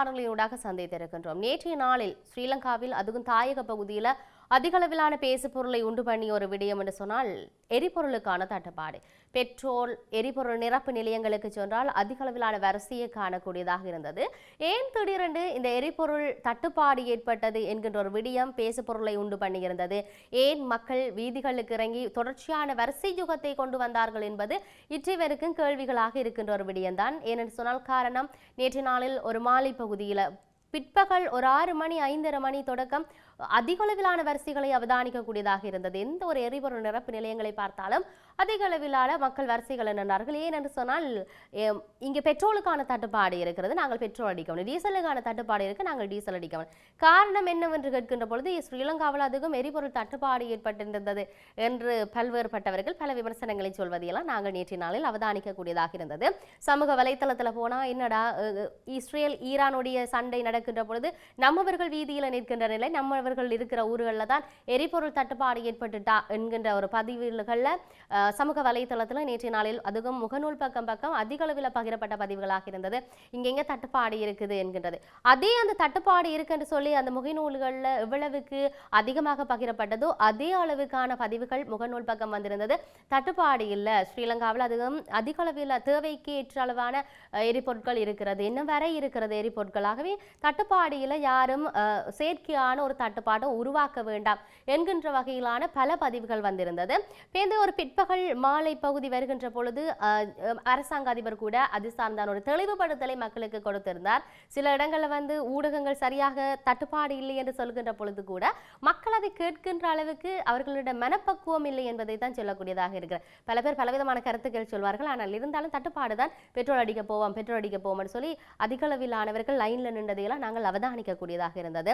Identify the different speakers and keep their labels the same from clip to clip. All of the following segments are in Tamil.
Speaker 1: காணொலியூடாக சந்தித்திருக்கின்றோம். நேற்றைய நாளில் ஸ்ரீலங்காவில் அதுவும் தாயக பகுதியில் அதிகளவிலான பேசுபொருளை உண்டு பண்ணிய ஒரு விடயம் என்று சொன்னால் எரிபொருளுக்கான தட்டுப்பாடு. பெட்ரோல் எரிபொருள் நிரப்பு நிலையங்களுக்கு சென்றால் அதிகளவிலான வரிசையை காணக்கூடியதாக இருந்தது. ஏன் திடீரென்று இந்த எரிபொருள் தட்டுப்பாடு ஏற்பட்டது என்கின்ற ஒரு விடயம் பேசுபொருளை உண்டு பண்ணியிருந்தது. ஏன் மக்கள் வீதிகளுக்கு இறங்கி தொடர்ச்சியான வரிசை யுகத்தை கொண்டு வந்தார்கள் என்பது இற்றைவருக்கும் கேள்விகளாக இருக்கின்ற ஒரு விடயம்தான். ஏனென்று சொன்னால் காரணம், நேற்று நாளில் ஒரு மாலை பகுதியில் பிற்பகல் ஒரு 6 மணி 5:30 மணி தொடக்கம் அதிக அளவிலான வரிசைகளை அவதானிக்கக்கூடியதாக இருந்தது. எந்த ஒரு எரிபொருள் நிரப்பு நிலையங்களை பார்த்தாலும் அதிக அளவிலான மக்கள் வரிசைகளை நின்றார்கள். ஏனென்று சொன்னால் இங்கே பெட்ரோலுக்கான தட்டுப்பாடு இருக்கிறது, நாங்கள் பெட்ரோல் அடிக்கணும். டீசலுக்கான தட்டுப்பாடு இருக்கு, நாங்கள் டீசல் அடிக்கணும். காரணம் என்னவென்று கேட்கின்ற பொழுது ஸ்ரீலங்காவில் அதிகம் எரிபொருள் தட்டுப்பாடு ஏற்பட்டிருந்தது என்று பல்வேறுபட்டவர்கள் பல விமர்சனங்களை சொல்வதையெல்லாம் நாங்கள் நேற்று நாளில் அவதானிக்கக்கூடியதாக இருந்தது. சமூக வலைத்தளத்தில் போனால் என்னடா இஸ்ரேல் ஈரானுடைய சண்டை நடக்கின்ற பொழுது நம்மவர்கள் வீதியில் நிற்கின்ற நிலை, நம்மவர்கள் இருக்கிற ஊர்களில் தான் எரிபொருள் தட்டுப்பாடு ஏற்பட்டுட்டா என்கின்ற ஒரு பதிவுகளில் சமூக வலைத்தளத்தில் நேற்றைய நாளில் அதுவும் முகநூல் பக்கம் அதிக அளவில் பகிரப்பட்ட பதிவுகளாக இருந்தது. இங்கெங்க தட்டுப்பாடு இருக்குது என்கின்றது. அதே அந்த தட்டுப்பாடு இருக்குன்னு சொல்லி அந்த முகநூல்களில் எவ்வளவுக்கு அதிகமாக பகிரப்பட்டதோ அதே அளவுக்கான பதிவுகள் முகநூல் பக்கம் வந்திருந்தது. தட்டுப்பாடு இல்லை, ஸ்ரீலங்காவில் அதுவும் அதிக அளவில் தேவைக்கு ஏற்ற அளவான எரிபொருட்கள் இருக்கிறது, இன்னும் வரை இருக்கிறது எரிபொருட்களாகவே தட்டுப்பாடு இல்லை, யாரும் செயற்கையான ஒரு தட்டுப்பாட்டை உருவாக்க வேண்டாம் என்கின்ற வகையிலான பல பதிவுகள் வந்திருந்தது. ஒரு பிற்பகல் மாலை பகுதி வருகின்ற பொழுது அரசாங்க அதிபர் கூட அது சார்ந்தான ஒரு தெளிவுபடுத்தலை மக்களுக்கு கொடுத்திருந்தார். சில இடங்களில் ஊடகங்கள் சரியாக தட்டுப்பாடு இல்லை என்று சொல்கின்ற பொழுது கூட மக்கள் அதை கேட்கின்ற அளவுக்கு அவர்களுடைய மனப்பக்குவம் இல்லை என்பதை தான் சொல்லக்கூடியதாக இருக்கிறது. பல பேர் பலவிதமான கருத்துக்கள் சொல்வார்கள். ஆனால் இருந்தாலும் தட்டுப்பாடு தான், பெட்ரோல் அடிக்க போவோம்னு சொல்லி அதிக அளவிலானவர்கள் லைன்ல நின்றதையெல்லாம் நாங்கள் அவதானிக்கக்கூடியதாக இருந்தது.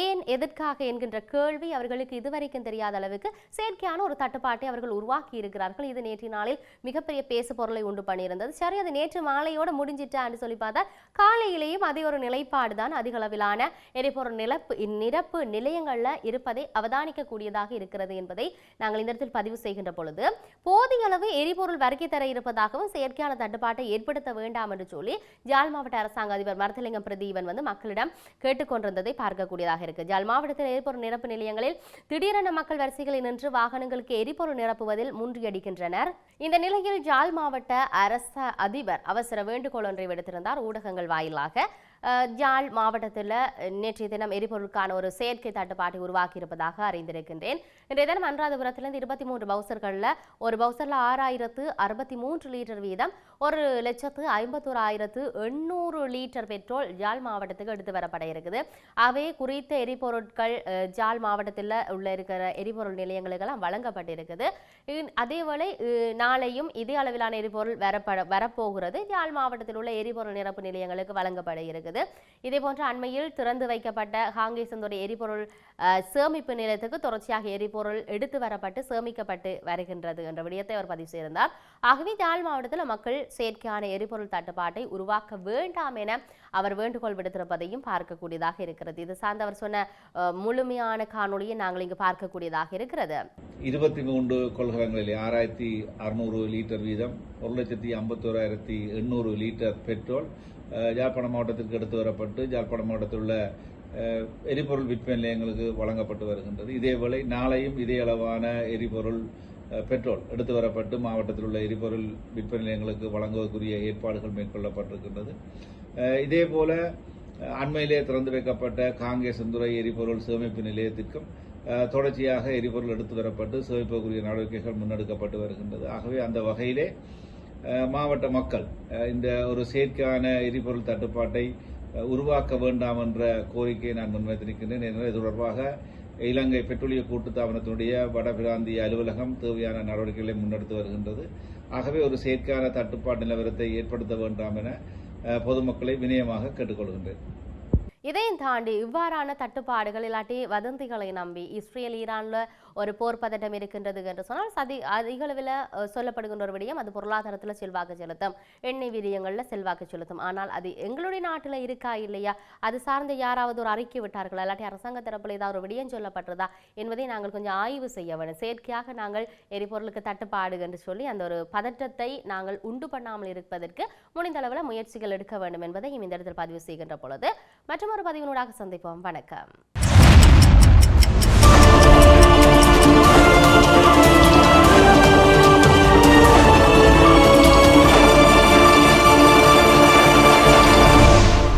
Speaker 1: ஏன் எதற்காக என்கின்ற கேள்வி அவர்களுக்கு இதுவரைக்கும் தெரியாத அளவுக்கு செயற்கையான ஒரு தட்டுப்பாட்டை அவர்கள் உருவாக்கி இருக்கிறார்கள். இது நேற்று நாளில் மிகப்பெரிய பேசு பொருளை உண்டு பண்ணியிருந்தது. சரி, அது நேற்று மாலையோடு முடிஞ்சிட்டான்னு சொல்லி பார்த்தா காலையிலேயும் அதே ஒரு நிலைப்பாடு தான் அதிக அளவிலான எரிபொருள் நிரப்பு நிலையங்கள்ல இருப்பதை அவதானிக்கக்கூடியதாக இருக்கிறது என்பதை நாங்கள் இந்த இடத்தில் பதிவு செய்கின்ற பொழுது போதிய அளவு எரிபொருள் வருகை தர இருப்பதாகவும் செயற்கையான தட்டுப்பாட்டை ஏற்படுத்த வேண்டாம் என்று சொல்லி ஜாழ் மாவட்ட அரசாங்க அதிபர் மருதலிங்கம் பிரதீபன் மக்களிடம் கேட்டுக்கொண்டிருந்ததை பார்க்கக்கூடியதாக இருக்கு. ஜாழ் மாவட்டத்தில் எரிபொருள் நிரப்பு நிலையங்களில் திடீரென மக்கள் வரிசைகளில் நின்று வாகனங்களுக்கு எரிபொருள் நிரப்புவதில் முன்றியடிக்கின்றனர். இந்த நிலையில் ஜாழ் மாவட்ட அரச அதிபர் அவசர வேண்டுகோள் ஒன்றை விடுத்திருந்தார் ஊடகங்கள் வாயிலாக. ஜாழ் மாவட்டத்தில் நேற்றைய தினம் எரிபொருளுக்கான ஒரு செயற்கை தட்டுப்பாட்டை உருவாக்கி இருப்பதாக அறிந்திருக்கின்றேன். இன்றைய தினம் அனுராதபுரத்திலிருந்து 23 பவுசர்களில் ஒரு பவுசரில் 6063 லிட்டர் வீதம் 1,51,800 லிட்டர் பெட்ரோல் ஜாழ் மாவட்டத்துக்கு எடுத்து வரப்பட இருக்குது. அவை குறித்த எரிபொருட்கள் ஜாழ் மாவட்டத்தில் உள்ள இருக்கிற எரிபொருள் நிலையங்களுக்கெல்லாம் வழங்கப்பட்டிருக்குது. அதேவேளை நாளையும் இதே அளவிலான எரிபொருள் வரப்போகிறது. ஜாழ் மாவட்டத்தில் உள்ள எரிபொருள் நிரப்பு நிலையங்களுக்கு வழங்கப்பட இருக்குது. இதே போன்ற அண்மையில் திறந்து வைக்கப்பட்ட காங்கேசந்துறை எரிபொருள் சேமிப்பு நிலையத்துக்கு தொடர்ச்சியாக எரிபொருள் எடுத்து வரப்பட்டு சேமிக்கப்பட்டு வருகின்றது என்ற விடயத்தை அவர் பதிவு செய்திருந்தார். ஆகவே ஜாழ் மாவட்டத்தில் மக்கள் செயற்கையான எரிபொருள் தட்டுப்பாட்டை உருவாக்க வேண்டாம் என அவர் வேண்டுகோள் விடுத்திருப்பதையும் பார்க்கக்கூடியதாக இருக்கிறது. இது சார்ந்து அவர் சொன்ன முழுமையான காணொலியை நாங்கள் இங்கு பார்க்கக்கூடியதாக இருக்கிறது.
Speaker 2: 23 கொள்கலங்களில் 6,600 லிட்டர் வீதம் 1,51,800 லிட்டர் பெட்ரோல் யாழ்ப்பாணம் மாவட்டத்திற்கு எடுத்து வரப்பட்டு யாழ்ப்பாணம் மாவட்டத்தில் உள்ள எரிபொருள் விற்பனை நிலையங்களுக்கு வழங்கப்பட்டு வருகின்றது. இதேவேளை நாளையும் இதே அளவான எரிபொருள் பெட்ரோல் எடுத்து வரப்பட்டு மாவட்டத்தில் உள்ள எரிபொருள் விற்பனை நிலையங்களுக்கு வழங்குவதற்குரிய ஏற்பாடுகள் மேற்கொள்ளப்பட்டிருக்கின்றது. இதேபோல அண்மையிலே திறந்து வைக்கப்பட்ட காங்கேசந்துறை எரிபொருள் சேமிப்பு நிலையத்திற்கும் தொடர்ச்சியாக எரிபொருள் எடுத்து வரப்பட்டு சேமிப்பதற்குரிய நடவடிக்கைகள் முன்னெடுக்கப்பட்டு வருகின்றது. ஆகவே அந்த வகையிலே மாவட்ட மக்கள் இந்த ஒரு செயற்கையான எரிபொருள் தட்டுப்பாட்டை உருவாக்க வேண்டாம் என்ற கோரிக்கையை நான் முன்வைத்திருக்கின்றேன். இது தொடர்பாக இலங்கை பெட்ரோலிய கூட்டுத்தாபனத்தினுடைய வடபிராந்திய அலுவலகம் தேவையான நடவடிக்கைகளை முன்னெடுத்து வருகின்றது. ஆகவே ஒரு செயற்கையான தட்டுப்பாட்டு நிலவரத்தை ஏற்படுத்த வேண்டாம் என பொதுமக்களை வினயமாக கேட்டுக்கொள்கின்றேன்.
Speaker 1: இதையும் தாண்டி இவ்வாறான தட்டுப்பாடுகள் இல்லாட்டி வதந்திகளை நம்பி இஸ்ரேல் ஈரான்ல ஒரு போர் பதட்டம் இருக்கின்றது என்று சொன்னால் அதிக அளவில் சொல்லப்படுகின்ற ஒரு விடயம் அது பொருளாதாரத்தில் செல்வாக்கு செலுத்தும், எண்ணெய் விரியங்கள்ல செல்வாக்கு செலுத்தும். ஆனால் அது எங்களுடைய நாட்டில் இருக்கா இல்லையா, அது சார்ந்த யாராவது ஒரு அறிக்கை விட்டார்களா, இல்லாட்டி அரசாங்க தரப்பில் ஏதாவது ஒரு விடயம் சொல்லப்பட்டதா என்பதை நாங்கள் கொஞ்சம் ஆய்வு செய்ய வேண்டும். செயற்கையாக நாங்கள் எரிபொருளுக்கு தட்டுப்பாடு என்று சொல்லி அந்த ஒரு பதற்றத்தை நாங்கள் உண்டு பண்ணாமல் இருப்பதற்கு முடிந்த அளவில் முயற்சிகள் எடுக்க வேண்டும் என்பதை இந்த இடத்தில் பதிவு செய்கின்ற பொழுது மற்றொரு பதிவினூடாக சந்திப்போம். வணக்கம்.